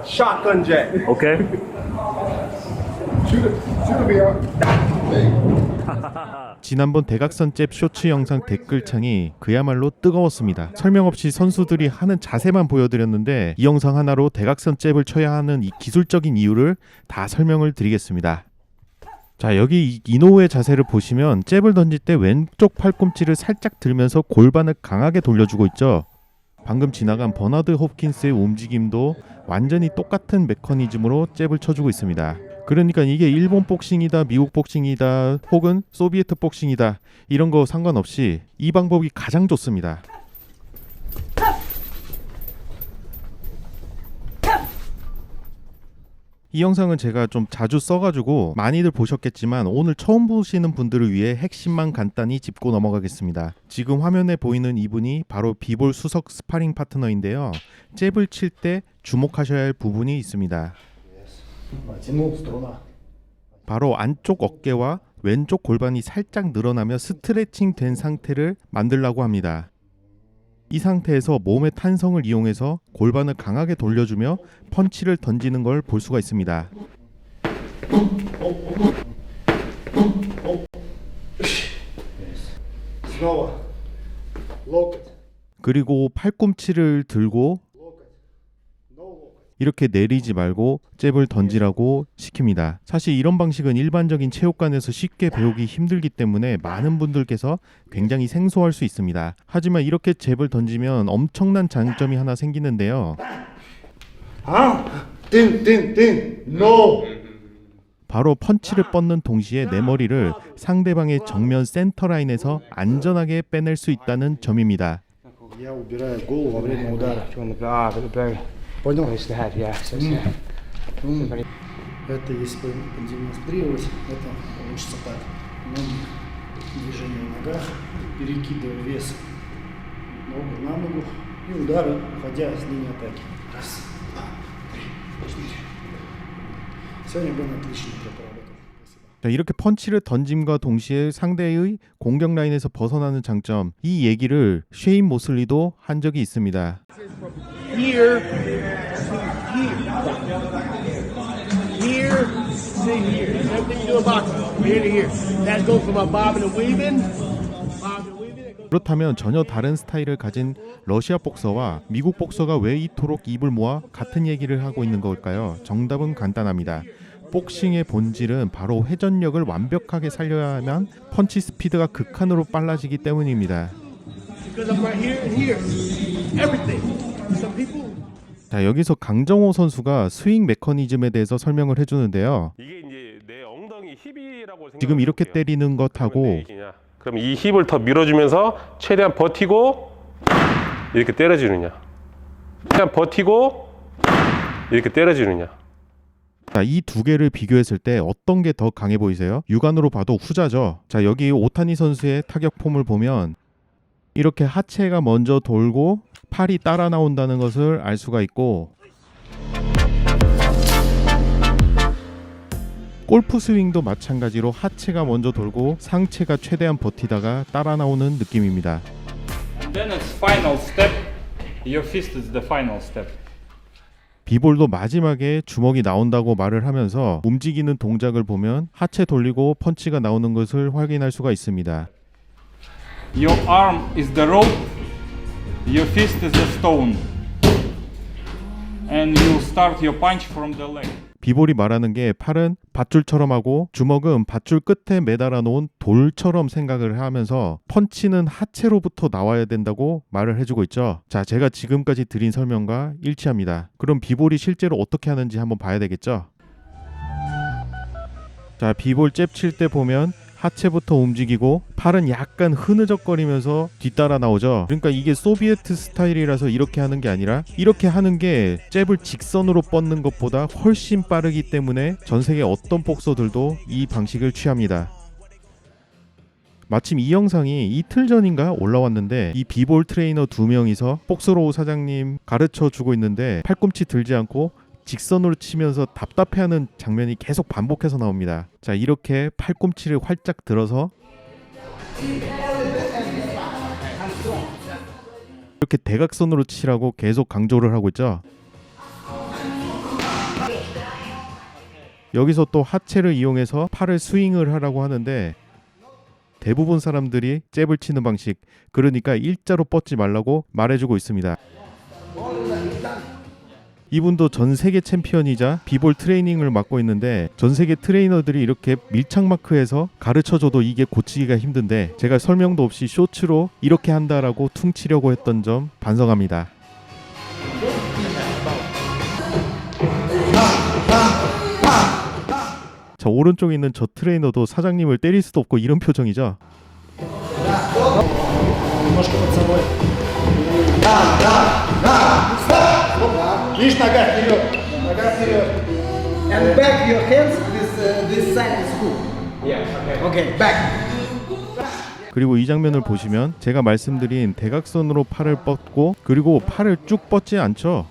shotgun jab. 오케이. Should be out. 지난번 대각선 잽 쇼츠 영상 댓글창이 그야말로 뜨거웠습니다. 설명 없이 선수들이 하는 자세만 보여드렸는데 이 영상 하나로 대각선 잽을 쳐야 하는 이 기술적인 이유를 다 설명을 드리겠습니다. 자, 여기 이노우의 자세를 보시면 잽을 던질 때 왼쪽 팔꿈치를 살짝 들면서 골반을 강하게 돌려주고 있죠. 방금 지나간 버나드 홉킨스의 움직임도 완전히 똑같은 메커니즘으로 잽을 쳐주고 있습니다. 그러니까 이게 일본 복싱이다, 미국 복싱이다, 혹은 소비에트 복싱이다 이런 거 상관없이 이 방법이 가장 좋습니다. 이 영상은 제가 좀 자주 써가지고 많이들 보셨겠지만 오늘 처음 보시는 분들을 위해 핵심만 간단히 짚고 넘어가겠습니다. 지금 화면에 보이는 이분이 바로 비볼 수석 스파링 파트너인데요. 잽을 칠 때 주목하셔야 할 부분이 있습니다. 바로 안쪽 어깨와 왼쪽 골반이 살짝 늘어나며 스트레칭 된 상태를 만들려고 합니다. 이 상태에서 몸의 탄성을 이용해서 골반을 강하게 돌려주며 펀치를 던지는 걸 볼 수가 있습니다. 그리고 팔꿈치를 들고 이렇게 내리지 말고 잽을 던지라고 시킵니다. 사실 이런 방식은 일반적인 체육관에서 쉽게 배우기 힘들기 때문에 많은 분들께서 굉장히 생소할 수 있습니다. 하지만 이렇게 잽을 던지면 엄청난 장점이 하나 생기는데요. No. 바로 펀치를 뻗는 동시에 내 머리를 상대방의 정면 센터 라인에서 안전하게 빼낼 수 있다는 점입니다. Я убираю голову во время удара. Понял? Это если продемонстрировать, это получится так. Ноги, движение в ногах, перекидывая вес ногу на ногу и удары, уходя с линии атаки. Раз, два, три, четыре. Сегодня Бен отлично проработал. 자, 이렇게 펀치를 던짐과 동시에 상대의 공격 라인에서 벗어나는 장점, 이 얘기를 쉐인 모슬리도 한 적이 있습니다. Here to here. Here to here. Same thing you do in boxing. From here to here. That goes from a bobbing and weaving. Bobbing and weaving. 그렇다면 전혀 다른 스타일을 가진 러시아 복서와 미국 복서가 왜 이토록 입을 모아 같은 얘기를 하고 있는 걸까요? 정답은 간단합니다. 복싱의 본질은 바로 회전력을 완벽하게 살려야 하면 펀치 스피드가 극한으로 빨라지기 때문입니다. Because I'm right here and here. Everything. Some people. 자, 여기서 강정호 선수가 스윙 메커니즘에 대해서 설명을 해주는데요. 이게 이제 내 엉덩이 힙이라고 생각. 지금 이렇게 때리는 것하고 그럼 이 힙을 더 밀어주면서 최대한 버티고 이렇게 때려주느냐. 최대한 버티고 이렇게 때려주느냐. 자, 이 두 개를 비교했을 때 어떤 게 더 강해 보이세요? 육안으로 봐도 후자죠. 자, 여기 오타니 선수의 타격 폼을 보면 이렇게 하체가 먼저 돌고 팔이 따라 나온다는 것을 알 수가 있고, 골프 스윙도 마찬가지로 하체가 먼저 돌고 상체가 최대한 버티다가 따라 나오는 느낌입니다. Then it's final step. Your fist is the final step. 비볼도 마지막에 주먹이 나온다고 말을 하면서 움직이는 동작을 보면 하체 돌리고 펀치가 나오는 것을 확인할 수가 있습니다. Your arm is the rope. Your fist is the stone. And you start your punch from the leg. 비볼이 말하는 게 팔은 밧줄처럼 하고 주먹은 밧줄 끝에 매달아 놓은 돌처럼 생각을 하면서 펀치는 하체로부터 나와야 된다고 말을 해주고 있죠. 자, 제가 지금까지 드린 설명과 일치합니다. 그럼 비볼이 실제로 어떻게 하는지 한번 봐야 되겠죠. 자, 비볼 잽 칠 때 보면 하체부터 움직이고 팔은 약간 흐느적거리면서 뒤따라 나오죠. 그러니까 이게 소비에트 스타일이라서 이렇게 하는 게 아니라 이렇게 하는 게 잽을 직선으로 뻗는 것보다 훨씬 빠르기 때문에 전 세계 어떤 복서들도 이 방식을 취합니다. 마침 이 영상이 이틀 전인가 올라왔는데 이 비볼 트레이너 2명이서 복스로우 사장님 가르쳐 주고 있는데 팔꿈치 들지 않고 직선으로 치면서 답답해하는 장면이 계속 반복해서 나옵니다. 자, 이렇게 팔꿈치를 활짝 들어서 이렇게 대각선으로 치라고 계속 강조를 하고 있죠. 여기서 또 하체를 이용해서 팔을 스윙을 하라고 하는데 대부분 사람들이 잽을 치는 방식, 그러니까 일자로 뻗지 말라고 말해주고 있습니다. 이분도 전 세계 챔피언이자 비볼 트레이닝을 맡고 있는데 전 세계 트레이너들이 이렇게 밀착 마크해서 가르쳐줘도 이게 고치기가 힘든데 제가 설명도 없이 쇼츠로 이렇게 한다라고 퉁치려고 했던 점 반성합니다. 자, 오른쪽에 있는 저 트레이너도 사장님을 때릴 수도 없고 이런 표정이죠. Немножко под собой. Видишь, нога вперед. Нога вперед. And back your hands, this side is good. Yeah, okay, back. 그리고 이 장면을 보시면 제가 말씀드린 대각선으로 팔을 뻗고 그리고 팔을 쭉 뻗지 않죠.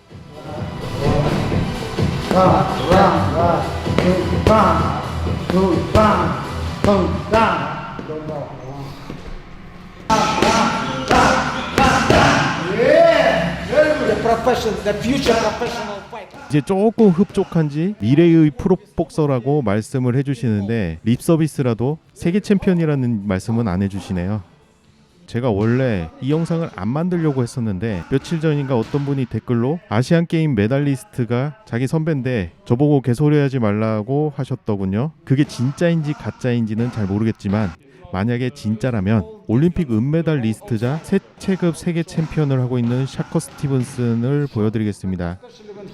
The profession, the future professional fighter. 이제 조금 흡족한지 미래의 프로복서라고 말씀을 해주시는데 립 서비스라도 세계 챔피언이라는 말씀은 안 해주시네요. 제가 원래 이 영상을 안 만들려고 했었는데 며칠 전인가 어떤 분이 댓글로 아시안 게임 메달리스트가 자기 선배인데 저보고 개소리하지 말라고 하셨더군요. 그게 진짜인지 가짜인지는 잘 모르겠지만 만약에 진짜라면 올림픽 은메달 리스트자 새 체급 세계 챔피언을 하고 있는 샤커 스티븐슨을 보여드리겠습니다.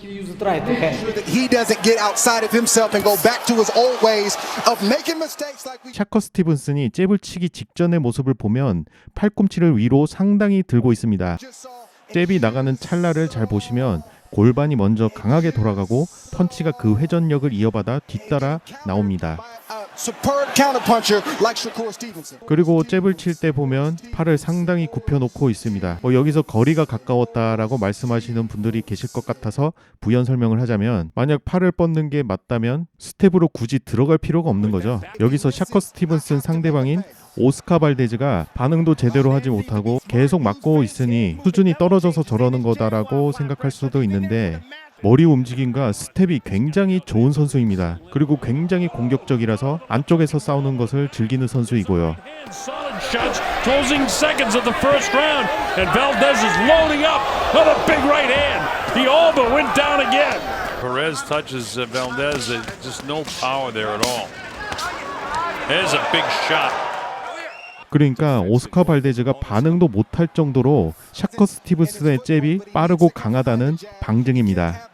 He used right hand. that he doesn't get outside of himself and go back to his old ways of making mistakes like we 샤커 스티븐슨이 잽을 치기 직전의 모습을 보면 팔꿈치를 위로 상당히 들고 있습니다. just saw. 잽이 나가는 찰나를 잘 보시면 골반이 먼저 강하게 돌아가고 펀치가 그 회전력을 이어받아 뒤따라 나옵니다. Superb counterpuncher like Shakur Stevenson. 그리고 잽을 칠 때 보면 팔을 상당히 굽혀놓고 있습니다. 여기서 거리가 가까웠다라고 말씀하시는 분들이 계실 것 같아서 부연 설명을 하자면 만약 팔을 뻗는 게 맞다면 스텝으로 굳이 들어갈 필요가 없는 거죠. 여기서 샤커 스티븐슨 상대방인 오스카 발데즈가 반응도 제대로 하지 못하고 계속 맞고 있으니 수준이 떨어져서 저러는 거다라고 생각할 수도 있는데 머리 움직임과 스텝이 굉장히 좋은 선수입니다. 그리고 굉장히 공격적이라서 안쪽에서 싸우는 것을 즐기는 선수이고요. Solid shots, closing seconds of the first round, and Valdez is loading up on a big right hand. He all but went down again. Perez touches Valdez, just no power there at all. There's a big shot. 그러니까 오스카 발데즈가 반응도 못할 정도로 샤커 스티븐슨의 잽이 빠르고 강하다는 방증입니다.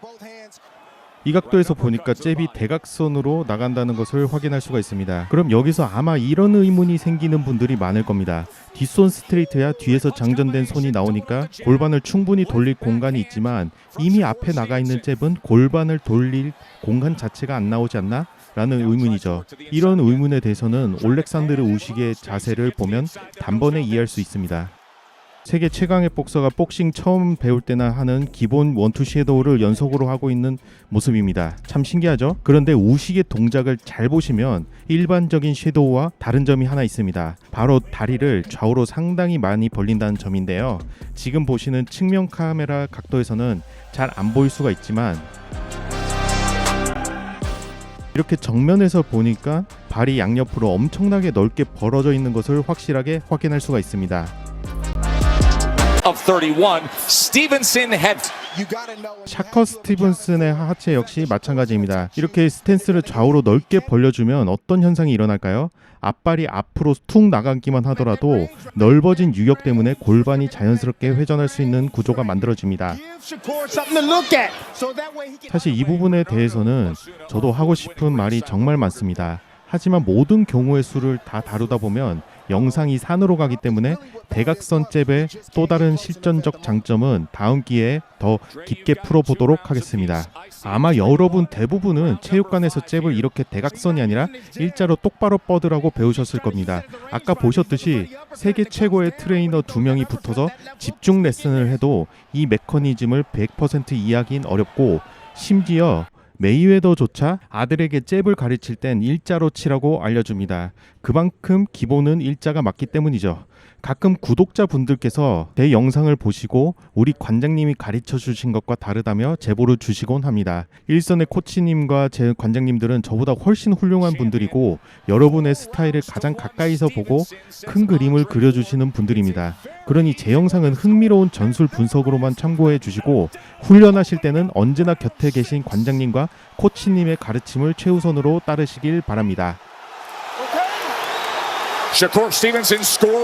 이 각도에서 보니까 잽이 대각선으로 나간다는 것을 확인할 수가 있습니다. 그럼 여기서 아마 이런 의문이 생기는 분들이 많을 겁니다. 뒷손 스트레이트야 뒤에서 장전된 손이 나오니까 골반을 충분히 돌릴 공간이 있지만 이미 앞에 나가 있는 잽은 골반을 돌릴 공간 자체가 안 나오지 않나? 라는 의문이죠. 이런 의문에 대해서는 올렉산드르 우식의 자세를 보면 단번에 이해할 수 있습니다. 세계 최강의 복서가 복싱 처음 배울 때나 하는 기본 원투 섀도우를 연속으로 하고 있는 모습입니다. 참 신기하죠? 그런데 우식의 동작을 잘 보시면 일반적인 섀도우와 다른 점이 하나 있습니다. 바로 다리를 좌우로 상당히 많이 벌린다는 점인데요. 지금 보시는 측면 카메라 각도에서는 잘 안 보일 수가 있지만 이렇게 정면에서 보니까 발이 양옆으로 엄청나게 넓게 벌어져 있는 것을 확실하게 확인할 수가 있습니다. Of 31, Stevenson had You gotta know. 샤커 스티븐슨의 하체 역시 마찬가지입니다. 이렇게 스탠스를 좌우로 넓게 벌려주면 어떤 현상이 일어날까요? 앞발이 앞으로 툭 나가기만 하더라도 넓어진 유격 때문에 골반이 자연스럽게 회전할 수 있는 구조가 만들어집니다. Give Shakur something to look at. So that way he can. 사실 이 부분에 대해서는 저도 하고 싶은 말이 정말 많습니다. 하지만 모든 경우의 수를 다 다루다 보면 영상이 산으로 가기 때문에 대각선 잽의 또 다른 실전적 장점은 다음 기회에 더 깊게 풀어보도록 하겠습니다. 아마 여러분 대부분은 체육관에서 잽을 이렇게 대각선이 아니라 일자로 똑바로 뻗으라고 배우셨을 겁니다. 아까 보셨듯이 세계 최고의 트레이너 2명이 붙어서 집중 레슨을 해도 이 메커니즘을 100% 이해하긴 어렵고 심지어 메이웨더조차 아들에게 잽을 가르칠 땐 일자로 치라고 알려줍니다. 그만큼 기본은 일자가 맞기 때문이죠. 가끔 구독자분들께서 제 영상을 보시고 우리 관장님이 가르쳐 주신 것과 다르다며 제보를 주시곤 합니다. 일선의 코치님과 제 관장님들은 저보다 훨씬 훌륭한 분들이고 여러분의 스타일을 가장 가까이서 보고 큰 그림을 그려주시는 분들입니다. 그러니 제 영상은 흥미로운 전술 분석으로만 참고해 주시고 훈련하실 때는 언제나 곁에 계신 관장님과 코치님의 가르침을 최우선으로 따르시길 바랍니다. Shakur Stevenson scores